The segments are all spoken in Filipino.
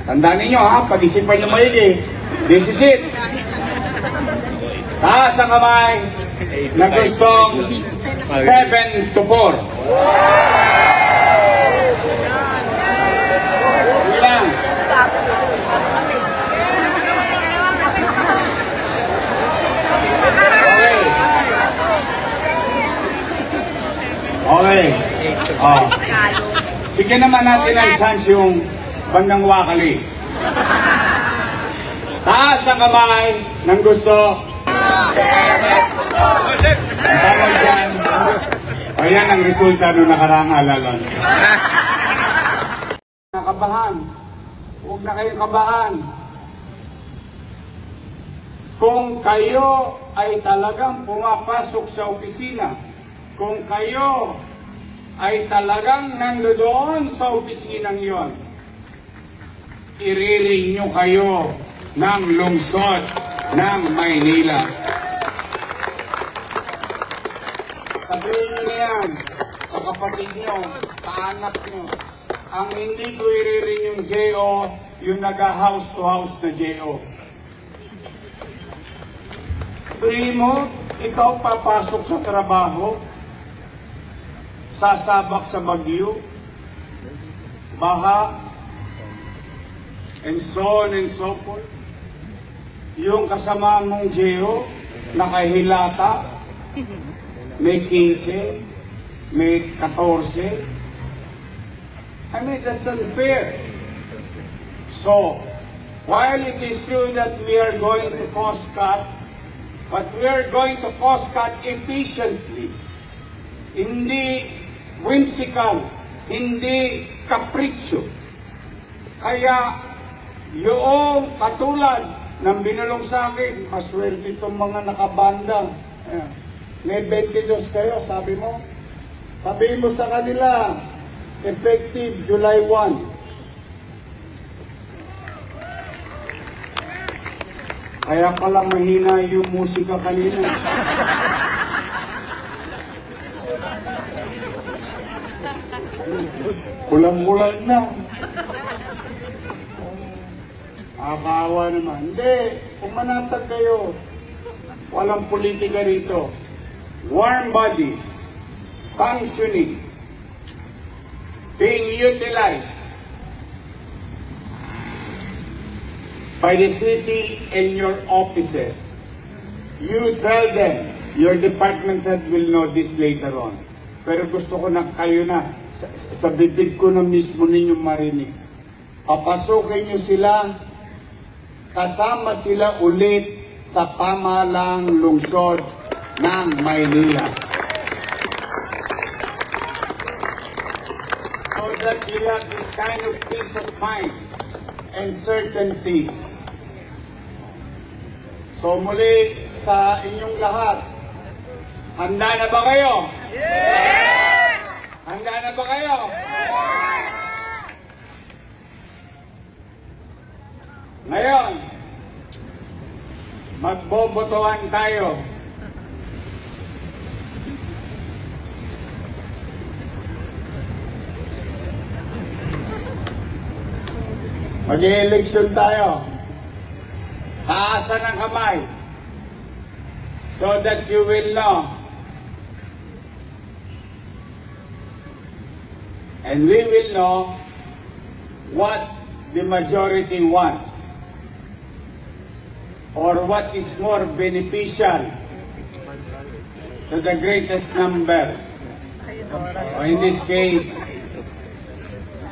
Tandaan ninyo ha, pag-isipan nyo maigi. This is it. Taas ang kamay na gustong 7 to 4. Sige lang. Okay. Oh. Bigyan naman natin ng chance yung bandang wakali. Taas ang kamay ng gusto. Ang tawag dyan. Ayan ang resulta nung nakaraang halalan. Nakabahan. Huwag na kayong kabahan. Kung kayo ay talagang pumapasok sa opisina, kung kayo ay talagang nandoon sa opisinang yon, irirenew kayo ng lungsod ng Maynila. Sabihin nyo na yan sa kapatid nyo, kaanak nyo. Ang hindi ko irirenew yung JO, yung naga-house to house na JO. Primo, ikaw papasok sa trabaho, sasabak sa bagyo, baha, and so on and so forth. Yung kasama mong Geo, nakahilata, may 15, may 14. I mean, that's unfair. So, while it is true that we are going to cost cut, but we are going to cost cut efficiently. Hindi whimsical, hindi capriccio. Kaya, yung katulad ng binulong sa akin, maswerte itong mga nakabanda. Ayan. May 22 kayo, sabi mo. Sabihin mo sa kanila, effective July 1. Kaya pala mahina yung musika kanina. Kulang-kulang na. Nakakaawa naman. Hindi, kung manatag kayo, walang politika rito. Warm bodies, functioning, being utilized by the city and your offices. You tell them, your department head will know this later on. Pero gusto ko na kayo na, sa bibig ko na mismo ninyong marinig. Papasukin nyo sila, kasama sila ulit sa pamahalang lungsod ng Maynila. So that you have this kind of peace of mind and certainty. So muli sa inyong lahat, handa na ba kayo? Yeah! Handa na ba kayo? Yeah! Ngayon, magbobotohan tayo. Mag-eleksyon tayo. Taasan ang kamay so that you will know. And we will know what the majority wants or what is more beneficial to the greatest number. Or in this case,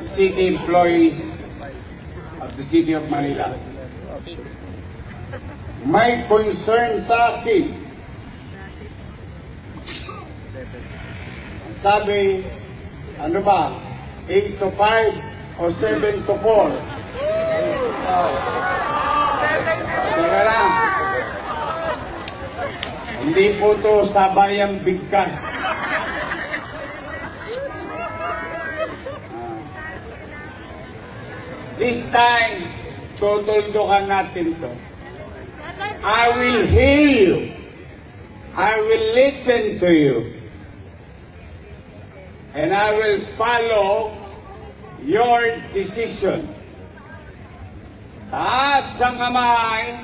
city employees of the City of Manila. May concern sa akin. Sabi, ano ba, 8 to 5 o 7 to 4? Teka lang. Hindi po to sabayang bigkas. This time, tutuldukan natin to. I will hear you. I will listen to you. And I will follow your decision. ang kamay.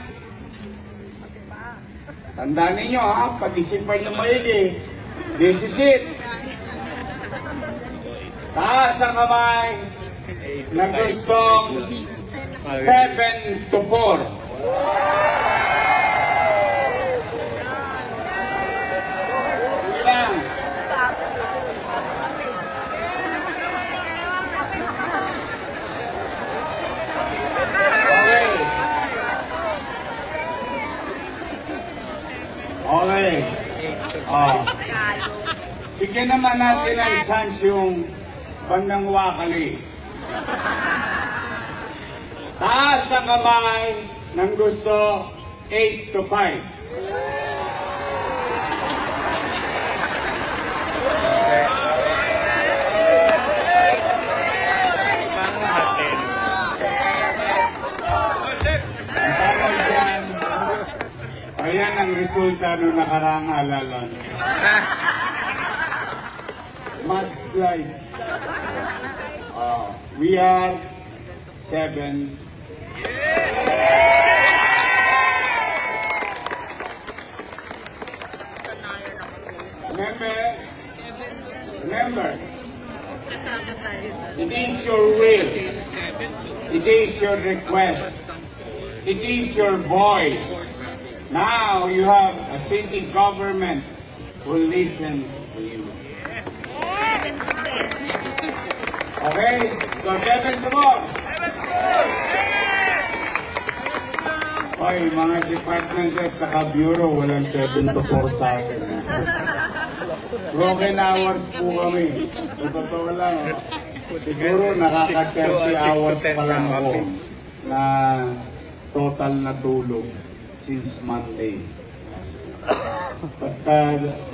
Tandaan ninyo ha, pag-isipan nyo maigi. This is it. Taas ang kamay na gustong 7 to 4. Sige lang. Okay. Bigyan naman natin ng chance yung bandang wakali. Taas ang kamay ng gusto 8 to 5. Ang tawag dyan, ayan ang resulta nung nakarang alalan. Mudslide. We are 7. Remember, it is your will, it is your request, it is your voice. Now you have a city government who listens to you. Okay? So 7 to 4. Hoy, mga department at saka bureau, walang 7 to 4 sa akin. Broken hours po kami. Sa totoo lang, siguro nakaka-30 hours pa lang ako na total na tulog since Monday. But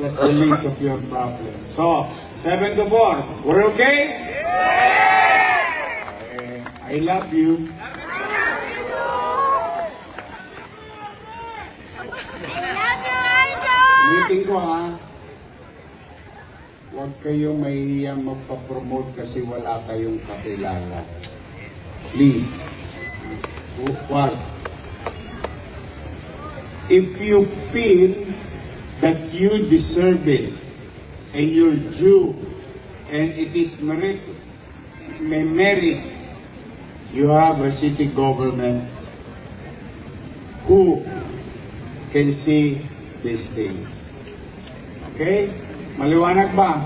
that's the least of your problem. So, 7 to 4. We're okay? I love you. Meeting ko ha. Huwag kayong mahihiyang magpa-promote kasi wala kayong kakilala. Please. Huwag. If you feel that you deserve it and you're due and it is merit, you have a city government who can see these things. Okay? Maliwanag ba?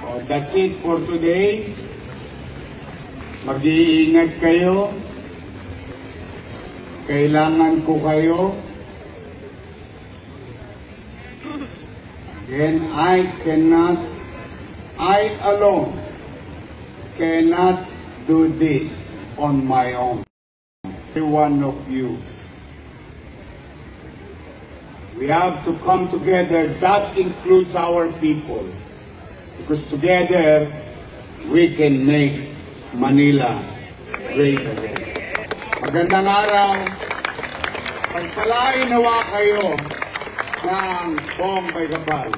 Oh, that's it for today. Mag-iingat kayo. Kailangan ko kayo. Then I alone cannot do this on my own. Every one of you. We have to come together. That includes our people. Because together, we can make Manila great again. Magandang araw. Pagpalain nawa kayo ng Bombay Kapal.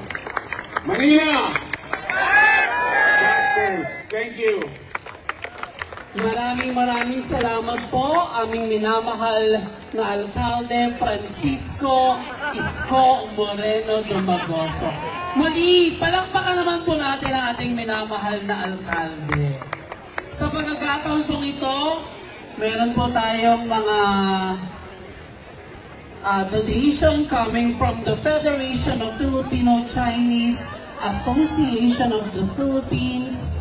Manila! God first. Thank you. Maraming salamat po, aming minamahal na Alcalde Francisco Isko Moreno Dumagoso. Muli, palakpakan naman po natin ang ating minamahal na Alcalde. Sa pagkakataon pong ito, meron po tayong mga donation coming from the Federation of Filipino-Chinese Association of the Philippines,